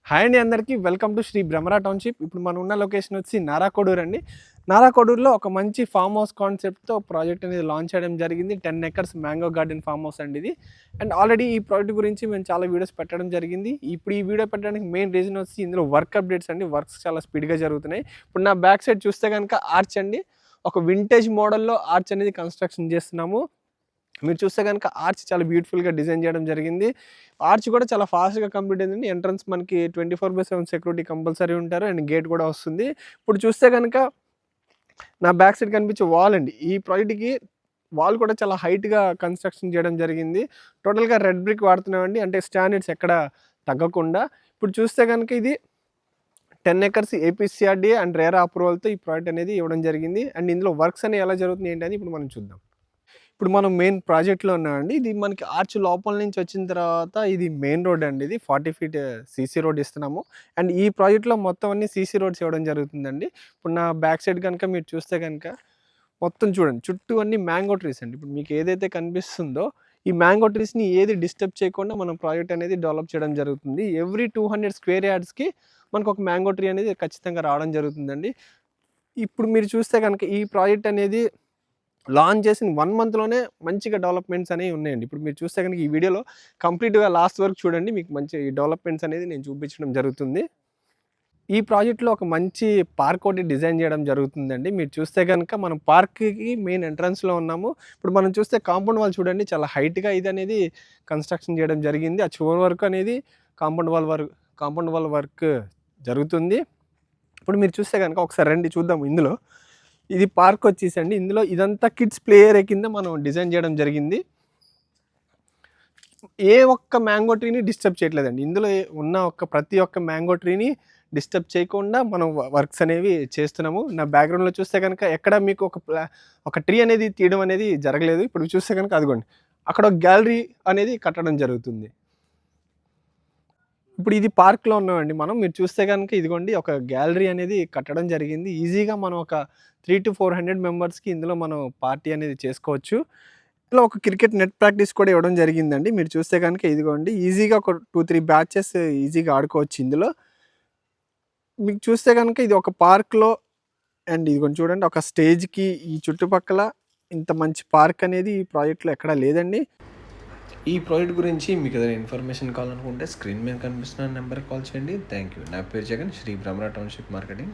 Hi అండి అందరికీ welcome to Shri Bhramara township. ఇప్పుడు మనం ఉన్న లొకేషన్ వచ్చి నారాకొడూరు అండి. నారాకొడూరులో ఒక మంచి ఫార్మ్ హౌస్ కాన్సెప్ట్‌తో ప్రాజెక్ట్ అనేది లాంచ్ చేయడం జరిగింది. 10 acres mango garden farm house అండి ఇది. అండ్ ఆల్రెడీ ఈ ప్రాజెక్ట్ గురించి మేము చాలా వీడియోస్ పెట్టడం జరిగింది. ఇప్పుడు ఈ వీడియో పెట్టడానికి మెయిన్ రీజన్ వచ్చి ఇందులో వర్క్ అప్డేట్స్ అండి. వర్క్స్ చాలా స్పీడ్‌గా జరుగుతున్నాయి. ఇప్పుడు నా బ్యాక్ సైడ్ చూస్తే గనుక ఆర్చ్ అండి. ఒక వింటేజ్ మోడల్‌లో ఆర్చ్ అనేది కన్‌స్ట్రక్షన్ చేస్తున్నాము. మీరు చూస్తే గనుక ఆర్చ్ చాలా బ్యూటిఫుల్‌గా డిజైన్ చేయడం జరిగింది. ఆర్చ్ కూడా చాలా ఫాస్ట్‌గా కంప్లీట్ అయిందండి. ఎంట్రన్స్ మనకి 24/7 సెక్యూరిటీ కంపల్సరీ ఉంటారు. అండ్ గేట్ కూడా వస్తుంది. ఇప్పుడు చూస్తే గనుక నా బ్యాక్ సైడ్ కనిపించే వాల్ అండి. ఈ ప్రాజెక్ట్‌కి వాల్ కూడా చాలా హైట్‌గా కన్‌స్ట్రక్షన్ చేయడం జరిగింది. టోటల్‌గా రెడ్ బ్రిక్ వాడుతున్నామండి. అంటే స్టాండర్డ్స్ ఎక్కడ తగ్గకుండా. ఇప్పుడు చూస్తే గనుక ఇది 10 ఎకర్స్ ఏపీసీఆర్‌డీఏ అండ్ రేరా అప్రూవల్‌తో ఈ ప్రాజెక్ట్ అనేది ఇవ్వడం జరిగింది. అండ్ ఇందులో వర్క్స్ అనేవి ఎలా జరుగుతున్నాయి ఏంటి అని ఇప్పుడు మనం చూద్దాం. ఇప్పుడు మనం మెయిన్ ప్రాజెక్ట్‌లో ఉన్నామండి. ఇది మనకి ఆర్చ్ లోపల నుంచి వచ్చిన తర్వాత ఇది మెయిన్ రోడ్ అండి ఇది. 40 ఫీట్ సీసీ రోడ్ ఇస్తున్నాము. అండ్ ఈ ప్రాజెక్ట్‌లో మొత్తం అన్ని సీసీ రోడ్స్ ఇవ్వడం జరుగుతుందండి. ఇప్పుడు నా బ్యాక్ సైడ్ గనుక మీరు చూస్తే గనుక మొత్తం చూడండి. చుట్టూ అన్ని మ్యాంగో ట్రీస్ అండి. ఇప్పుడు మీకు ఏదైతే కనిపిస్తుందో ఈ మ్యాంగో ట్రీస్‌ని ఏది డిస్టర్బ్ చేయకుండా మనం ప్రాజెక్ట్ అనేది డెవలప్ చేయడం జరుగుతుంది. ఎవ్రీ 200 స్క్వేర్ యార్డ్స్‌కి మనకు ఒక మ్యాంగో ట్రీ అనేది ఖచ్చితంగా రావడం జరుగుతుందండి. ఇప్పుడు మీరు చూస్తే గనుక ఈ ప్రాజెక్ట్ అనేది లాంచ్ చేసిన 1 మంత్‌లోనే మంచిగా డెవలప్‌మెంట్స్ అనేవి ఉన్నాయండి. ఇప్పుడు మీరు చూస్తే గనుక ఈ వీడియోలో కంప్లీట్‌గా లాస్ట్ వరకు చూడండి. మీకు మంచి డెవలప్‌మెంట్స్ అనేది నేను చూపించడం జరుగుతుంది. ఈ ప్రాజెక్ట్‌లో ఒక మంచి పార్క్ ఒకటి డిజైన్ చేయడం జరుగుతుందండి. మీరు చూస్తే గనుక మనం పార్క్‌కి మెయిన్ ఎంట్రన్స్‌లో ఉన్నాము. ఇప్పుడు మనం చూస్తే కాంపౌండ్ వాల్ చూడండి చాలా హైట్‌గా ఇదనేది కన్‌స్ట్రక్షన్ చేయడం జరిగింది. ఆ చివరి వరకు అనేది కాంపౌండ్ వాల్ వర్క్ జరుగుతుంది. ఇప్పుడు మీరు చూస్తే గనుక ఒకసారి రండి చూద్దాం ఇందులో. ఇది పార్క్ వచ్చేసండి. ఇందులో ఇదంతా కిడ్స్ ప్లే ఏరియా కింద మనం డిజైన్ చేయడం జరిగింది. ఏ ఒక్క మ్యాంగో ట్రీని డిస్టర్బ్ చేయట్లేదండి. ఇందులో ఉన్న ప్రతి ఒక్క మ్యాంగో ట్రీని డిస్టర్బ్ చేయకుండా మనం వర్క్స్ అనేవి చేస్తున్నాము. నా బ్యాక్‌గ్రౌండ్‌లో చూస్తే గనుక ఎక్కడ మీకు ఒక ట్రీ అనేది తీయడం అనేది జరగలేదు. ఇప్పుడు చూస్తే గనుక అదిగోండి. అక్కడ ఒక గ్యాలరీ అనేది కట్టడం జరుగుతుంది. ఇప్పుడు ఇది పార్క్‌లో ఉన్నామండి మనం. మీరు చూస్తే గనుక ఇదిగోండి ఒక గ్యాలరీ అనేది కట్టడం జరిగింది. ఈజీగా మనం ఒక 300-400 మెంబర్స్‌కి ఇందులో మనం పార్టీ అనేది చేసుకోవచ్చు. ఇందులో ఒక క్రికెట్ నెట్ ప్రాక్టీస్ కూడా ఇవ్వడం జరిగిందండి. మీరు చూస్తే గనుక ఇదిగోండి ఈజీగా ఒక 2, 3 బ్యాచెస్ ఈజీగా ఆడుకోవచ్చు ఇందులో. మీకు చూస్తే గనుక ఇది ఒక పార్క్‌లో అండ్ ఇదిగోండి చూడండి ఒక స్టేజ్‌కి ఈ చుట్టుపక్కల ఇంత మంచి పార్క్ అనేది ఈ ప్రాజెక్ట్‌లో ఎక్కడా లేదండి. ఈ ప్రాజెక్ట్ గురించి మీకు ఏదైనా ఇన్ఫర్మేషన్ కావాలనుకుంటే స్క్రీన్ మీద కనిపిస్తున్న నెంబర్‌కి కాల్ చేయండి. Thank you. నా పేరు జగన్, శ్రీ భ్రమరా టౌన్‌షిప్ మార్కెటింగ్.